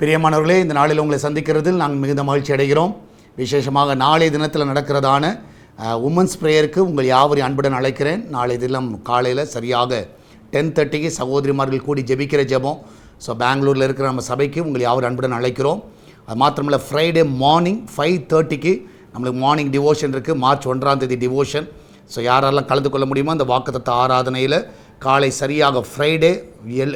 பிரியமானவர்களே, இந்த நாளில் உங்களை சந்திக்கிறதில் நாங்கள் மிகுந்த மகிழ்ச்சி அடைகிறோம். விசேஷமாக நாளைய தினத்தில் நடக்கிறதான உமன்ஸ் ப்ரேயருக்கு உங்கள் யாவரையும் அன்புடன் அழைக்கிறேன். நாளைய தினம் காலையில் சரியாக 10:30க்கு சகோதரிமார்கள் கூடி ஜெபிக்கிற ஜெபம். ஸோ பெங்களூரில் இருக்கிற நம்ம சபைக்கு உங்கள் யாவரும் அன்புடன் அழைக்கிறோம். அது மாத்திரமில்லை, ஃப்ரைடே மார்னிங் 5:30க்கு நம்மளுக்கு மார்னிங் டிவோஷன் இருக்குது. March 1 devotion. ஸோ யாரெல்லாம் கலந்து கொள்ள முடியுமோ அந்த வாக்குத்தத்த ஆராதனையில் காலை சரியாக ஃப்ரைடே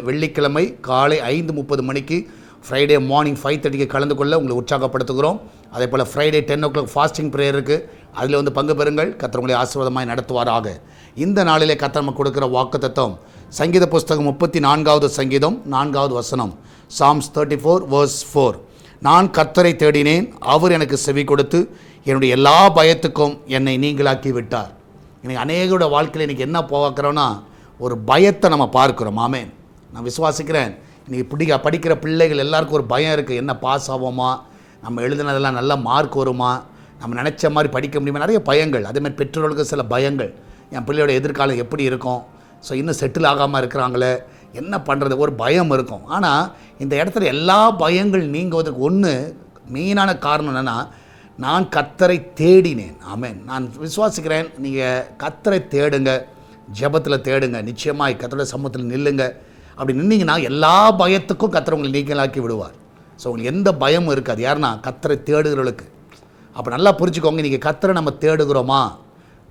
வெள்ளிக்கிழமை காலை 5:30 மணிக்கு ஃப்ரைடே மார்னிங் 5:30க்கு கலந்து கொள்ள உங்களை உற்சாகப்படுத்துகிறோம். அதே போல் ஃப்ரைடே 10 o'clock ஃபாஸ்டிங் ப்ரேயர் இருக்குது. அதில் பங்கு பெறுங்கள். கர்த்தர் உங்களை ஆசீர்வாதமாய் நடத்துவாராக. இந்த நாளிலே கர்த்தர் நமக்கு கொடுக்குற வாக்குத்தத்தம் சங்கீத புஸ்தகம் 34வது சங்கீதம் 4வது வசனம். Psalms 34 verse 4. நான் கர்த்தரை தேடினேன், அவர் எனக்கு செவி கொடுத்து என்னுடைய எல்லா பயத்துக்கும் என்னை நீங்களாக்கி விட்டார். இன்றைக்கி அநேகரோட வாழ்க்கையில் இன்றைக்கி என்ன பார்க்குறோன்னா, ஒரு பயத்தை நம்ம பார்க்குறோம். ஆமென். நான் விசுவாசிக்கிறேன், இன்றைக்கி படிக்கிற பிள்ளைகள் எல்லாருக்கும் ஒரு பயம் இருக்குது. என்ன பாஸ் ஆவோமா, நம்ம எழுதினதெல்லாம் நல்ல மார்க் வருமா, நம்ம நினச்ச மாதிரி படிக்க முடியுமா, நிறைய பயங்கள். அதேமாதிரி பெற்றோர்களுக்கு சில பயங்கள். என் பிள்ளையோட எதிர்காலம் எப்படி இருக்கும், ஸோ இன்னும் செட்டில் ஆகாமல் இருக்கிறாங்களே, என்ன பண்ணுறது, ஒரு பயம் இருக்கும். ஆனால் இந்த இடத்துல எல்லா பயங்கள் நீங்குவதற்கு ஒன்று மெயினான காரணம் என்னென்னா, நான் கர்த்தரை தேடினேன். ஆமென். நான் விசுவாசிக்கிறேன், நீங்கள் கர்த்தரை தேடுங்க, ஜெபத்தில் தேடுங்க, நிச்சயமாக கர்த்தருடைய சமூகத்தில் நில்லுங்க. அப்படி நின்னீங்கன்னா எல்லா பயத்துக்கும் கர்த்தர் உங்களை நீங்களாக்கி விடுவார். ஸோ உங்களுக்கு எந்த பயமும் இருக்காது. யாருன்னா கர்த்தரை தேடுகிறவர்களுக்கு. அப்போ நல்லா புரிஞ்சுக்கோங்க, நீங்கள் கர்த்தரை நம்ம தேடுகிறோமா,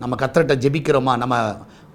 நம்ம கர்த்தர்கிட்ட ஜெபிக்கிறோமா. நம்ம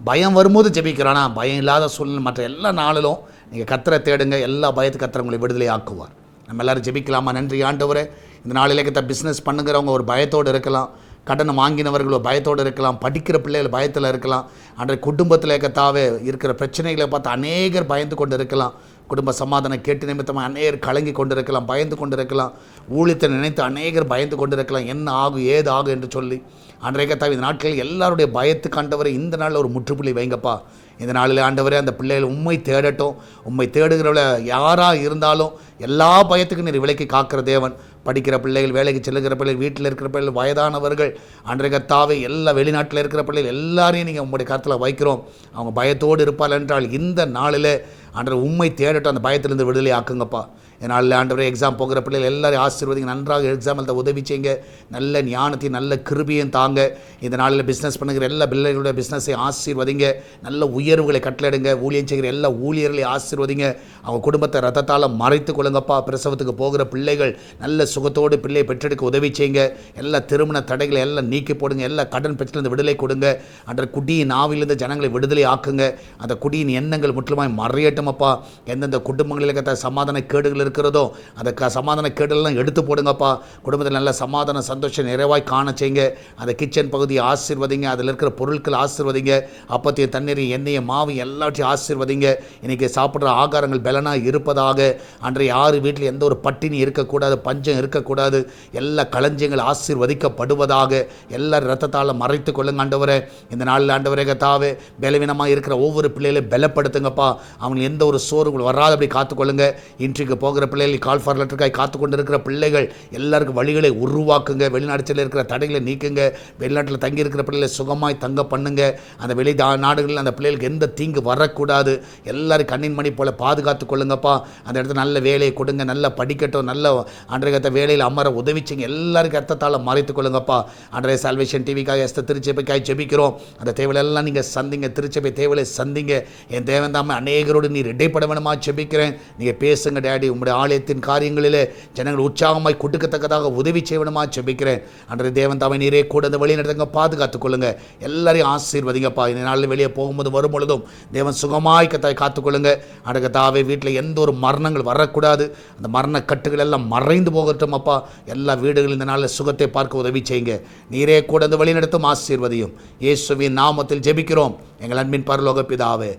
பயம் வரும்போது ஜெபிக்கிறோன்னா, பயம் இல்லாத சூழ்நிலை மற்ற எல்லா நாளிலும் நீங்கள் கர்த்தரை தேடுங்க. எல்லா பயத்துக்கு கர்த்தர் உங்களை விடுதலை ஆக்குவார். நம்ம எல்லோரும் ஜெபிக்கலாமா? நன்றி ஆண்டவரே. இந்த நாளிலே கர்த்தர் பிஸ்னஸ் பண்ணுங்கிறவங்க ஒரு பயத்தோடு இருக்கலாம், கடனை வாங்கினவர்கள் ஒரு பயத்தோடு இருக்கலாம், படிக்கிற பிள்ளைகள் பயத்தில் இருக்கலாம், அன்றைய குடும்பத்தில் கர்த்தாவே இருக்கிற பிரச்சனைகளை பார்த்து அநேகர் பயந்து கொண்டு இருக்கலாம். குடும்ப சமாதானம் கேட்டு நிமித்தமாக அநேகர் கலங்கி கொண்டு இருக்கலாம், பயந்து கொண்டு இருக்கலாம். ஊழியத்தை நினைத்து அநேகர் பயந்து கொண்டு இருக்கலாம், என்ன ஆகும் ஏது ஆகும் என்று சொல்லி. அன்றைய கர்த்தாவே, இந்த நாட்களில் எல்லாருடைய பயத்துக்கு ஆண்டவரை இந்த நாளில் ஒரு முற்றுப்புள்ளி வைங்கப்பா. இந்த நாளில் ஆண்டவரே, அந்த பிள்ளைகள் உண்மை தேடட்டும். உண்மை தேடுகிறவள யாராக இருந்தாலும் எல்லா பயத்துக்கும் நீர் விலைக்கு காக்கிற தேவன். படிக்கிற பிள்ளைகள், வேலைக்கு செல்லுகிற பிள்ளைகள், வீட்டில் இருக்கிற பிள்ளைகள், வயதானவர்கள், அன்றைய கர்த்தாவே எல்லா வெளிநாட்டில் இருக்கிற பிள்ளைகள் எல்லாரையும் நீங்கள் உங்களுடைய கருத்தில் வைக்கிறோம். அவங்க பயத்தோடு இருப்பார்கள் என்றால் இந்த நாளில் அன்றைய உண்மை தேடட்டும். அந்த பயத்திலிருந்து விடுதலை ஆக்குங்கப்பா. இதனால் ஆண்டவரே, எக்ஸாம் போகிற பிள்ளைகள் எல்லாரையும் ஆசீர்வதிங்க. நன்றாக எக்ஸாம் எழுத உதவி செய்யுங்க. நல்ல ஞானத்தையும் நல்ல கிருபையும் தாங்க. இந்த நாளில் பிஸ்னஸ் பண்ணுகிற எல்லா பிள்ளைகளுடைய பிஸ்னஸை ஆசீர்வதிங்க. நல்ல உயர்வுகளை கட்டளையிடுங்க. ஊழியம் செய்கிற எல்லா ஊழியர்களையும் ஆசீர்வதிங்க. அவங்க குடும்பத்தை ரத்தத்தால் மறைத்து கொள்ளுங்கப்பா. பிரசவத்துக்கு போகிற பிள்ளைகள் நல்ல சுகத்தோடு பிள்ளையை பெற்றெடுக்க உதவி செய்யுங்க. எல்லா திருமண தடைகளை எல்லாம் நீக்கி போடுங்க. எல்லா கடன் பிரச்சனையிலிருந்து விடுதலை கொடுங்க. அன்ற குடியின் நாவிலிருந்து ஜனங்களை விடுதலை ஆக்குங்க. அந்த குடியின் எண்ணங்கள் முற்றிலுமாய் மறையட்டுமப்பா. எந்தெந்த குடும்பங்களில் சமாதான கேடுகள் இருக்கிறதோ அந்த சமாதான கேடுலாம் எடுத்து போடுங்கப்பா. குடும்பத்தில் நல்ல சமாதான சந்தோஷம் நிறைவாய் காண செய்யுங்க. அந்த கிச்சன் பகுதியை ஆசீர்வதிங்க. அதில் இருக்கிற பொருட்கள் ஆசீர்வதிங்க. அப்பத்தையும் தண்ணீரையும் எண்ணெயும் மாவையும் எல்லாத்தையும் ஆசீர்வதிங்க. இன்றைக்கி சாப்பிட்ற ஆகாரங்கள் பலனாக இருப்பதாக. அன்றைய யார் வீட்டில் எந்த ஒரு பட்டினி இருக்கக்கூடாது, பஞ்சம் இருக்கக்கூடாது. எல்லா களஞ்சியங்கள் ஆசீர்வதிக்கப்படுவதாக. எல்லாரும் இரத்தத்தால் மறைத்து கொள்ளுங்க ஆண்டவரே. இந்த நாளில் ஆண்டவரே கர்த்தாவே, பலவீனமாக இருக்கிற ஒவ்வொரு பிள்ளைகளையும் பலப்படுத்துங்கப்பா. அவங்களுக்கு எந்த ஒரு சோர்வுகள் வராதபடி காத்துக்கொள்ளுங்க. இன்றைக்கு போகிற பிள்ளைகள், கால் ஃபார் லெட்டருக்காய் காத்து கொண்டு இருக்கிற பிள்ளைகள் எல்லாருக்கும் வழிகளை உருவாக்குங்க. வெளிநாட்டில் இருக்கிற தடைகளை நீக்குங்க. வெளிநாட்டில் தங்கி இருக்கிற பிள்ளைகளை சுகமாய் தங்க பண்ணுங்க. அந்த வெளி நாடுகளில் அந்த பிள்ளைகளுக்கு எந்த தீங்கு வரக்கூடாது. எல்லாரும் கண்ணின் மணி போல பாதுகாத்து கொள்ளுங்கப்பா. அந்த இடத்துல நல்ல வேலையை கொடுங்க, நல்லா படிக்கட்டும், நல்ல அன்றைய வேலையில் அமர உதவி செய்யுங்க. எல்லாருக்கும் அர்த்தத்தால் மறைத்து கொள்ளுங்கப்பா. அன்றைய சால்வேஷன் டிவிக்காக திருச்சபைக்காய் ஜெபிக்கிறோம். அந்த தேவையெல்லாம் நீங்கள் சந்திங்க. திருச்சபை தேவையை சந்திங்க. என் தேவன் தாமே அநேகரோடு நீர் இடைப்பட வேணுமா ஜெபிக்கிறேன். நீங்கள் பேசுங்க டேடி. உங்களுடைய ஆலயத்தின் காரியங்களிலே ஜனங்கள் உற்சாகமாய் கொடுக்கத்தக்கதாக உதவி செய்யணுமா ஜெபிக்கிறேன். அன்றைய தேவன் தாமே நீரே கூட அந்த வழி நடத்துங்க, பாதுகாத்துக் கொள்ளுங்க. எல்லாரையும் ஆசீர்வதிங்கப்பா. இந்த நாளில் வெளியே போகும்போது வரும்பொழுதும் தேவன் சுகமாய் காத்துக்கொள்ளுங்க. அன்றைய தாவே, வீட்டில் எந்த ஒரு மரணங்கள் வரக்கூடாது. அந்த மரண கட்டுகள் எல்லாம் மறைந்து போகட்டும் அப்பா. எல்லா வீடுகளில் இந்த நாளில் சுகத்தை பார்க்க உதவி செய்யுங்க. நீரே கூட அந்த வழி நடத்தும், ஆசீர்வதியும். இயேசுவின் நாமத்தில் ஜெபிக்கிறோம் எங்கள் அன்பின் பரலோக பிதாவே.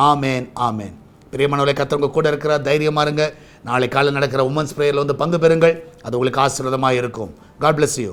ஆமேன், ஆமேன். பிரியமானவர்களே, கர்த்தர் கூட இருக்கிற தைரியமாக இருங்க. நாளை காலை நடக்கிற உமன்ஸ் பிரேயரில் பங்கு பெறுங்கள். அது உங்களுக்கு ஆசீர்வாதமாக இருக்கும். God bless you.